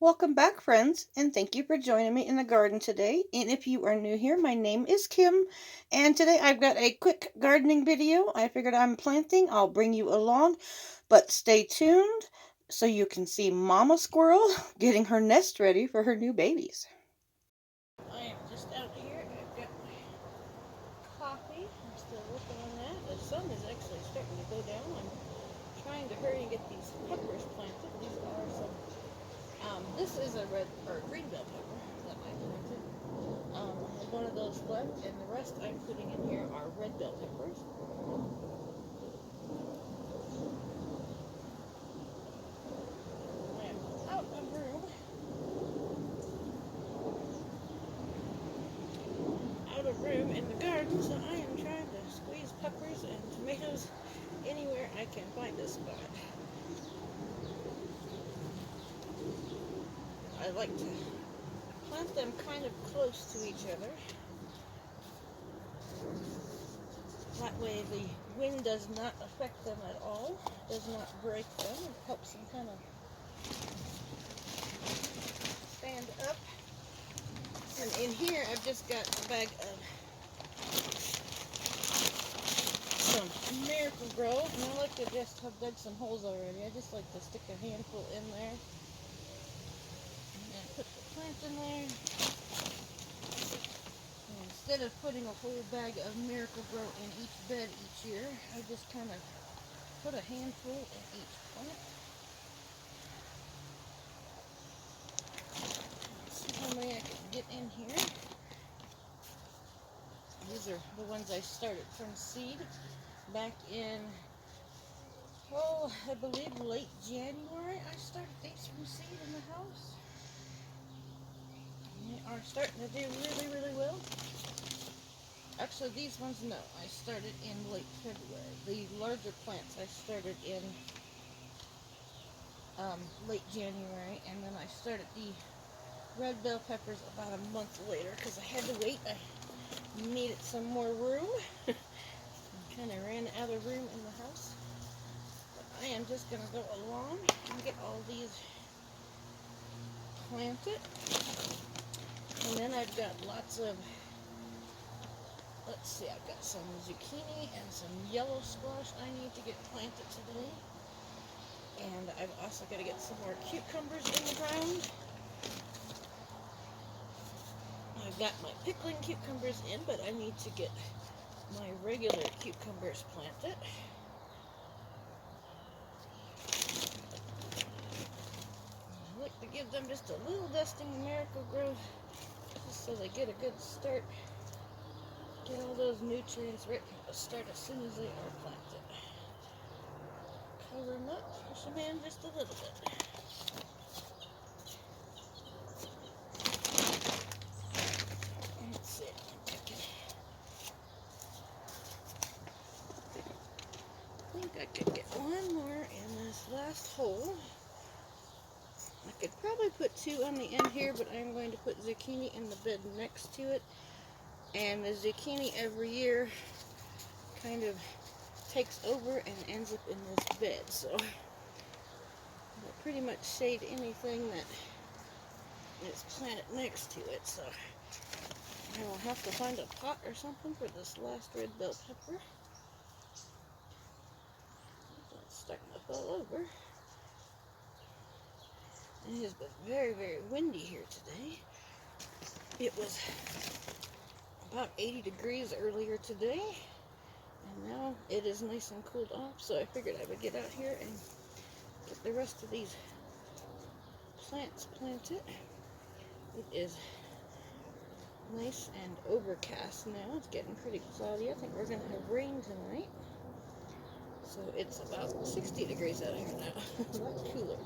Welcome back, friends, and thank you for joining me in the garden today. And if you are new here, my name is Kim, and today I've got a quick gardening video. I figured I'm planting. I'll bring you along, but stay tuned so you can see Mama Squirrel getting her nest ready for her new babies. I am just out here. I've got my coffee. I'm still working on that. The sun is actually starting to go down. I'm trying to hurry and get these peppers planted. These are some this is a red or green bell pepper that I planted. One of those left, and the rest I'm putting in here are red bell peppers. I am out of room. Out of room in the garden, so I am trying to squeeze peppers and tomatoes anywhere I can find a spot. I like to plant them kind of close to each other. That way the wind does not affect them at all, does not break them. It helps them kind of stand up. And in here I've just got a bag of some Miracle-Gro, and I like to just have dug some holes already. I just like to stick a handful in there. And put the plant in there. And instead of putting a whole bag of Miracle-Gro in each bed each year, I just kind of put a handful in each plant. Let's see how many I can get in here. These are the ones I started from seed back in, I believe late January. I started these from seed in the house. And they are starting to do really, really well. Actually, these ones, no, I started in late February. The larger plants I started in late January, and then I started the red bell peppers about a month later because I had to wait. I needed some more room. Kind of ran out of room in the house. But I am just going to go along and get all these planted. And then I've got lots of, let's see, I've got some zucchini and some yellow squash I need to get planted today. And I've also got to get some more cucumbers in the ground. I've got my pickling cucumbers in, but I need to get my regular cucumbers planted. I like to give them just a little dusting of Miracle-Gro, just so they get a good start. Get all those nutrients right from the start as soon as they are planted. Cover them up, push them in just a little bit. Let's see. I think I could get one more in this last hole. I could probably put two on the end here, but I'm going to put zucchini in the bed next to it. And the zucchini every year kind of takes over and ends up in this bed. So I'll pretty much shade anything that is planted next to it. So I will have to find a pot or something for this last red bell pepper. It's starting to fall over. It has been very, very windy here today. It was about 80 degrees earlier today, and now it is nice and cooled off, so I figured I would get out here and get the rest of these plants planted. It is nice and overcast now. It's getting pretty cloudy. I think we're going to have rain tonight. So it's about 60 degrees out here now. A lot cooler.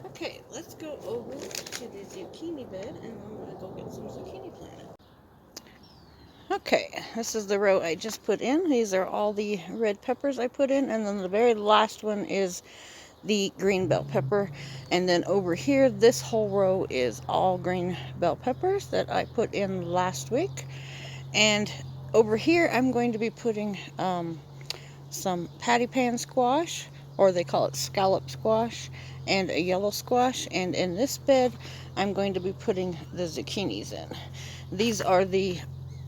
Okay, let's go over to the zucchini bed, and I'm going to go get some zucchini planted. Okay, this is the row I just put in. These are all the red peppers I put in, and then the very last one is the green bell pepper. And then over here, this whole row is all green bell peppers that I put in last week. And over here, I'm going to be putting some patty pan squash, or they call it scallop squash, and a yellow squash. And in this bed, I'm going to be putting the zucchinis in. These are the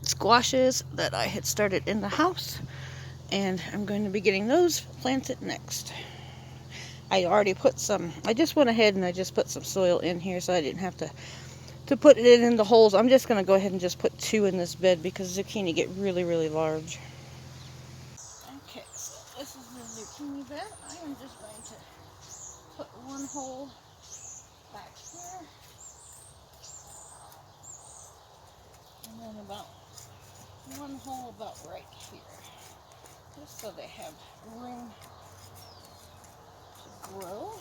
squashes that I had started in the house, and I'm going to be getting those planted next. I already put some, I just went ahead and I just put some soil in here so I didn't have to put it in the holes. I'm just going to go ahead and just put 2 in this bed because zucchini get really, really large. Okay, so this is the zucchini bed. I am just going to put 1 hole back here, and then about 1 hole about right here, just so they have room to grow.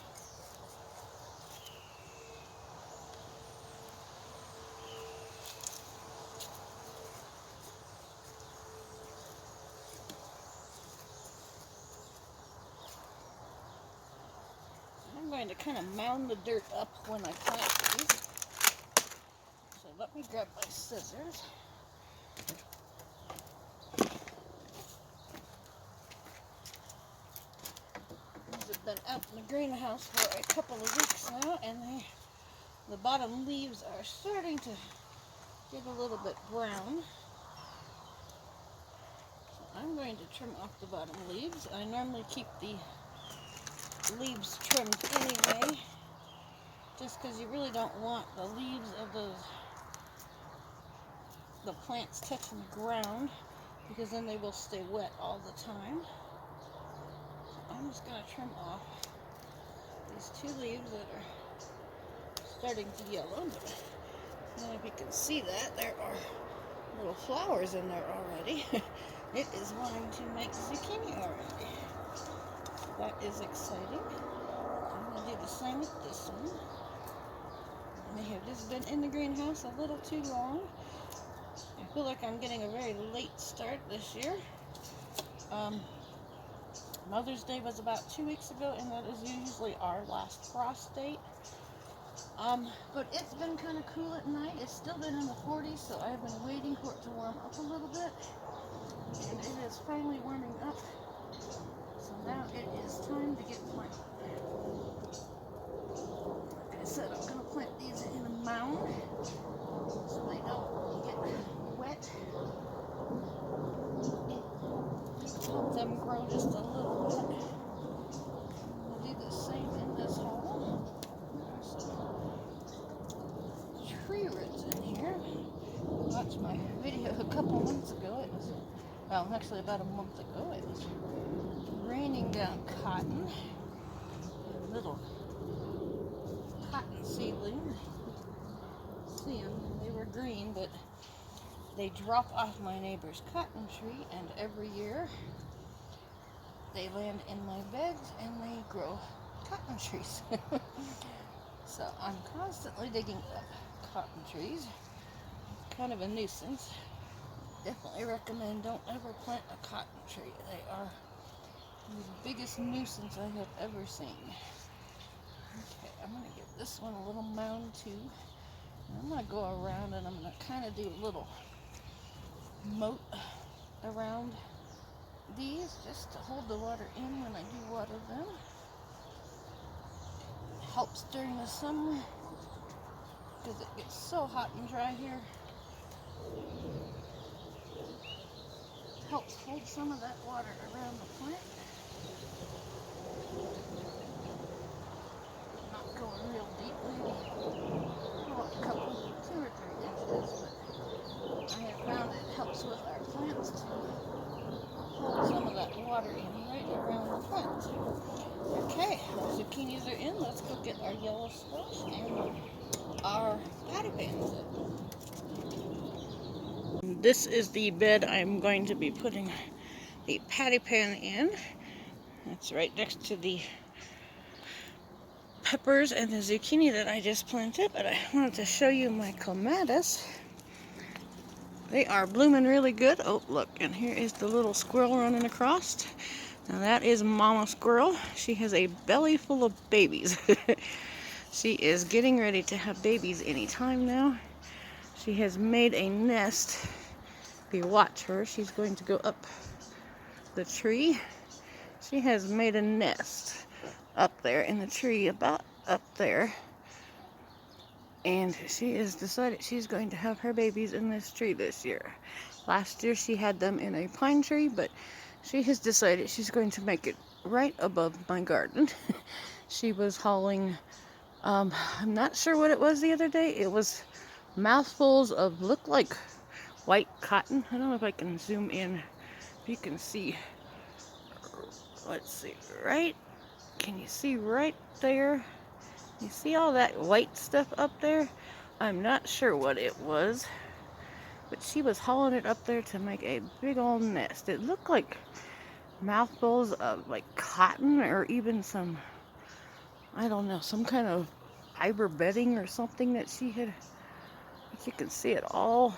I'm going to kind of mound the dirt up when I plant these. So let me grab my scissors. These have been out in the greenhouse for a couple of weeks now, and the bottom leaves are starting to get a little bit brown. So I'm going to trim off the bottom leaves. I normally keep the leaves trimmed anyway, just because you really don't want the leaves of the plants touching the ground, because then they will stay wet all the time. So I'm just going to trim off these 2 leaves that are starting to yellow. And if you can see that, there are little flowers in there already. It is wanting to make zucchini already. So that is exciting. I'm going to do the same with this one. They have just been in the greenhouse a little too long. I feel like I'm getting a very late start this year. Mother's Day was about 2 weeks ago, and that is usually our last frost date. But it's been kind of cool at night. It's still been in the 40s, so I've been waiting for it to warm up a little bit. And it is finally warming up. So now it is time to get planted. Like I said, I'm going to plant these in a mound so they don't get wet. Help them grow just a little bit. I'm going to do the same in this hole. There's some tree roots in here. Watched my video a couple months ago. It was, well, actually about a month ago. It was raining down cotton. Little cotton seedlings. See them? They were green, but they drop off my neighbor's cotton tree, and every year they land in my beds and they grow cotton trees. So I'm constantly digging up cotton trees. Kind of a nuisance. Definitely recommend don't ever plant a cotton tree. They are the biggest nuisance I have ever seen. Okay, I'm going to give this one a little mound too. And I'm going to go around and I'm going to kind of do a little moat around these just to hold the water in when I do water them. It helps during the summer because it gets so hot and dry here. Helps hold some of that water around the plant. Not going real deep, maybe a couple, 2 or 3 inches, but I have found it helps with our plants to hold some of that water in right around the plant. Okay, the zucchinis are in. Let's go get our yellow squash and our patty pans in. This is the bed I'm going to be putting the patty pan in. It's right next to the peppers and the zucchini that I just planted, but I wanted to show you my clematis. They are blooming really good. Oh, look, and here is the little squirrel running across. Now that is Mama Squirrel. She has a belly full of babies. She is getting ready to have babies anytime now. She has made a nest. If you watch her, she's going to go up the tree. She has made a nest up there in the tree, about up there. And she has decided she's going to have her babies in this tree this year. Last year she had them in a pine tree, but she has decided she's going to make it right above my garden. She was hauling, I'm not sure what it was the other day. It was mouthfuls of, looked like white cotton. I don't know if I can zoom in, if you can see. Let's see, right? Can you see right there? You see all that white stuff up there? I'm not sure what it was, but she was hauling it up there to make a big old nest. It looked like mouthfuls of like cotton, or even some, I don't know, some kind of fiber bedding or something that she had. But you can see it all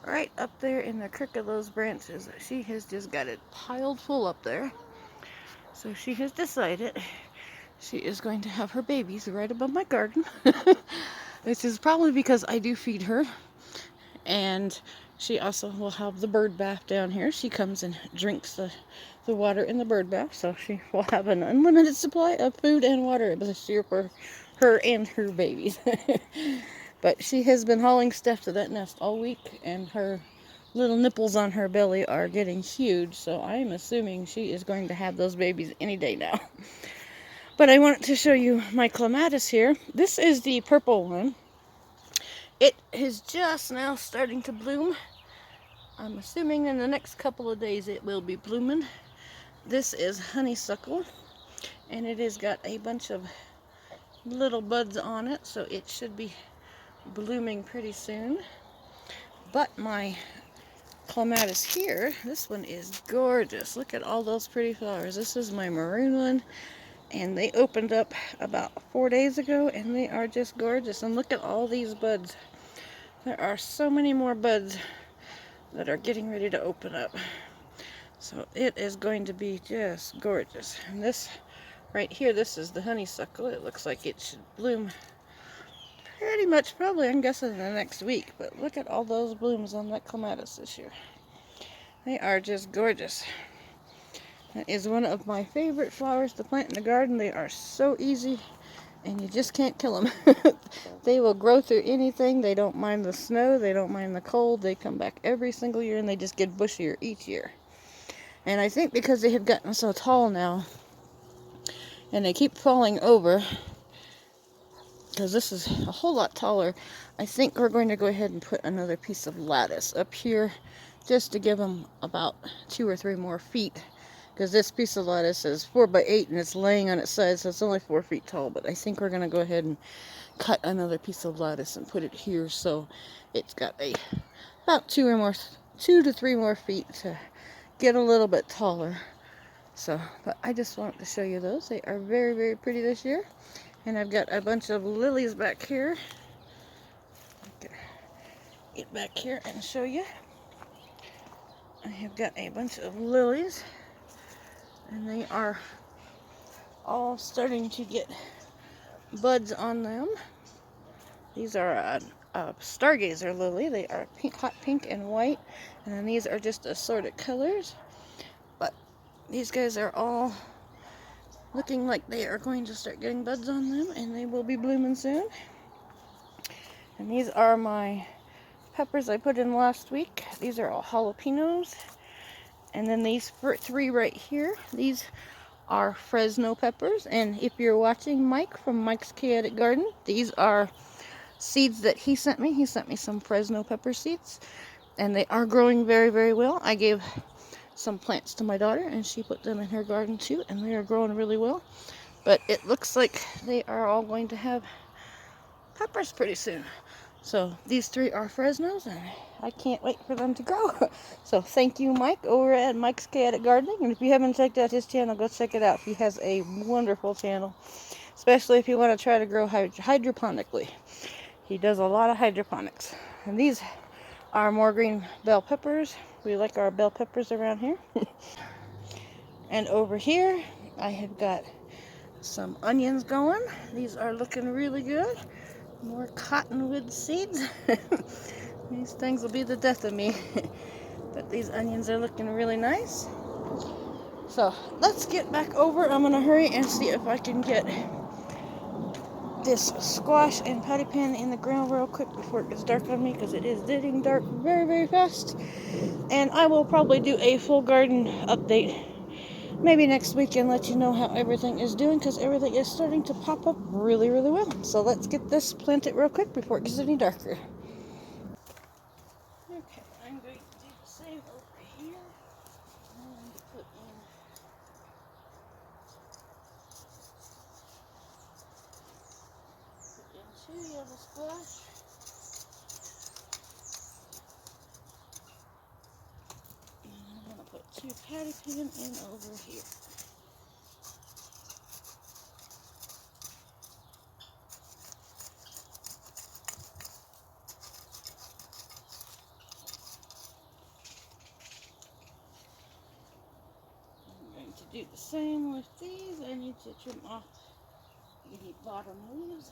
right up there in the crook of those branches. She has just got it piled full up there. So she has decided she is going to have her babies right above my garden. Which is probably because I do feed her. And she also will have the bird bath down here. She comes and drinks the water in the bird bath. So she will have an unlimited supply of food and water this year for her and her babies. But she has been hauling stuff to that nest all week. And her little nipples on her belly are getting huge. So I'm assuming she is going to have those babies any day now. But I wanted to show you my clematis here. This is the purple one. It is just now starting to bloom. I'm assuming in the next couple of days it will be blooming. This is honeysuckle, and it has got a bunch of little buds on it, so it should be blooming pretty soon. But my clematis here, this one is gorgeous. Look at all those pretty flowers. This is my maroon one. And they opened up about 4 days ago, and they are just gorgeous. And look at all these buds. There are so many more buds that are getting ready to open up. So it is going to be just gorgeous. And this right here, this is the honeysuckle. It looks like it should bloom pretty much, probably, I'm guessing, in the next week. But look at all those blooms on that clematis this year. They are just gorgeous. That is one of my favorite flowers to plant in the garden. They are so easy, and you just can't kill them. They will grow through anything. They don't mind the snow. They don't mind the cold. They come back every single year, and they just get bushier each year. And I think because they have gotten so tall now, and they keep falling over, because this is a whole lot taller, I think we're going to go ahead and put another piece of lattice up here just to give them about 2 or 3 more feet. Because this piece of lattice is 4 by 8 and it's laying on its side, so it's only 4 feet tall. But I think we're going to go ahead and cut another piece of lattice and put it here, so it's got about 2 to 3 more feet to get a little bit taller. So, but I just wanted to show you those. They are very, very pretty this year. And I've got a bunch of lilies back here. Get back here and show you. I have got a bunch of lilies, and they are all starting to get buds on them. These are a stargazer lily. They are pink, hot pink and white, and then these are just assorted colors. But these guys are all looking like they are going to start getting buds on them, and they will be blooming soon. And these are my peppers I put in last week. These are all jalapenos. And then these 3 right here, these are Fresno peppers. And if you're watching Mike from Mike's Chaotic Garden, these are seeds that he sent me. He sent me some Fresno pepper seeds, and they are growing very, very well. I gave some plants to my daughter, and she put them in her garden too, and they are growing really well. But it looks like they are all going to have peppers pretty soon. So these 3 are Fresnos, and I can't wait for them to grow. So thank you, Mike, over at Mike's Chaotic Gardening. And if you haven't checked out his channel, go check it out. He has a wonderful channel, especially if you want to try to grow hydroponically. He does a lot of hydroponics. And these are more green bell peppers. We like our bell peppers around here. And over here, I have got some onions going. These are looking really good. More cottonwood seeds. These things will be the death of me. But these onions are looking really nice. So let's get back over. I'm going to hurry and see if I can get this squash and patty pan in the ground real quick before it gets dark on me, because it is getting dark very, very fast. And I will probably do a full garden update maybe next week and let you know how everything is doing, because everything is starting to pop up really, really well. So let's get this planted real quick before it gets any darker. Okay, I'm going to do the same over here. I'm going to put in 2 yellow squash. And I'm going to put 2 patty pan in over here. To do the same with these, I need to trim off any bottom leaves.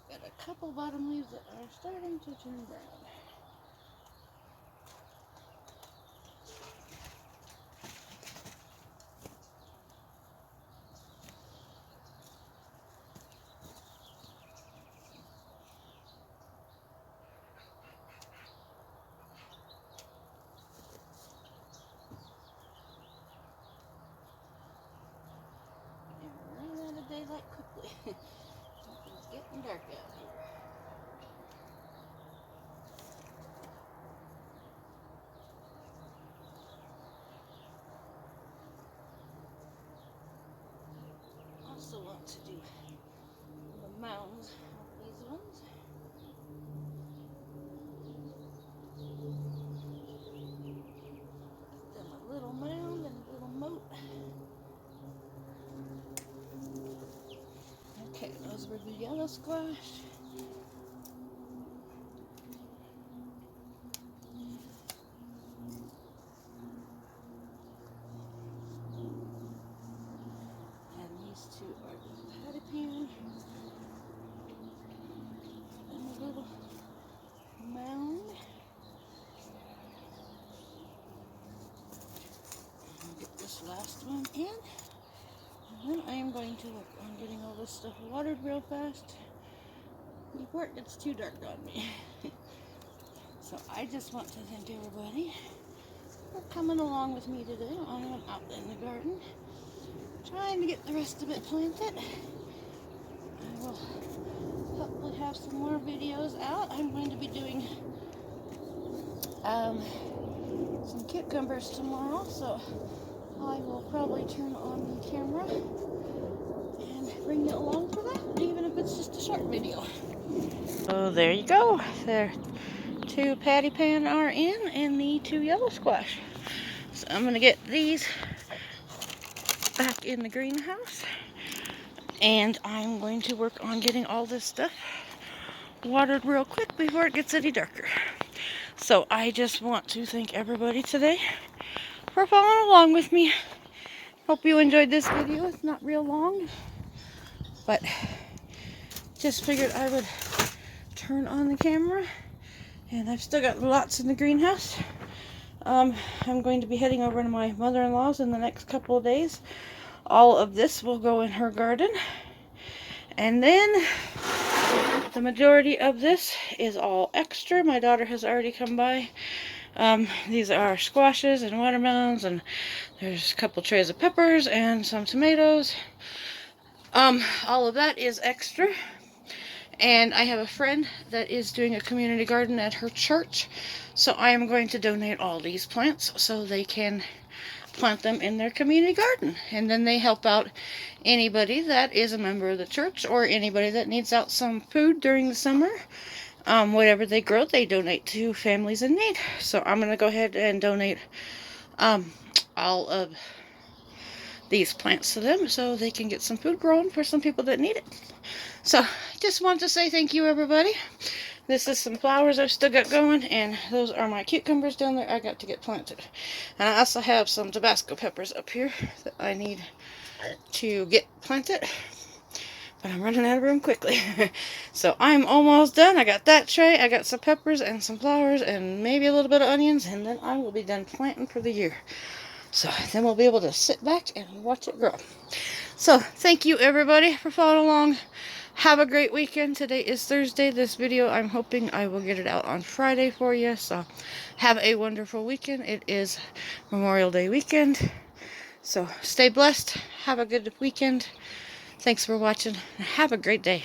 I've got a couple bottom leaves that are starting to turn brown. Daylight quickly. It's getting dark out here. Also want to do the mounds of these ones. Give them a little mound and a little moat. Okay, those were the yellow squash. And these 2 are the patty pan. And a little mound. And get this last one in. And then I am going to work on getting all this stuff watered real fast before it gets too dark on me. So I just want to thank everybody for coming along with me today on an out in the garden, trying to get the rest of it planted. I will hopefully have some more videos out. I'm going to be doing some cucumbers tomorrow, so I will probably turn on the camera and bring you along for that, even if it's just a short video. So there you go. There, 2 patty pan are in, and the 2 yellow squash. So I'm going to get these back in the greenhouse, and I'm going to work on getting all this stuff watered real quick before it gets any darker. So I just want to thank everybody today for following along with me. Hope you enjoyed this video. It's not real long, but just figured I would turn on the camera. And I've still got lots in the greenhouse. I'm going to be heading over to my mother-in-law's in the next couple of days. All of this will go in her garden. And then the majority of this is all extra. My daughter has already come by. These are squashes and watermelons, and there's a couple trays of peppers and some tomatoes. All of that is extra. And I have a friend that is doing a community garden at her church, so I am going to donate all these plants so they can plant them in their community garden. And then they help out anybody that is a member of the church, or anybody that needs out some food during the summer. Whatever they grow, they donate to families in need. So I'm going to go ahead and donate all of these plants to them so they can get some food grown for some people that need it. So just want to say thank you, everybody. This is some flowers I've still got going, and those are my cucumbers down there I got to get planted. And I also have some Tabasco peppers up here that I need to get planted. but I'm running out of room quickly. So I'm almost done. I got that tray, I got some peppers and some flowers and maybe a little bit of onions, and then I will be done planting for the year. So then we'll be able to sit back and watch it grow. So thank you everybody for following along. Have a great weekend. Today is Thursday. This video, I'm hoping I will get it out on Friday for you. So have a wonderful weekend. It is Memorial Day weekend. So stay blessed. Have a good weekend. Thanks for watching. Have a great day.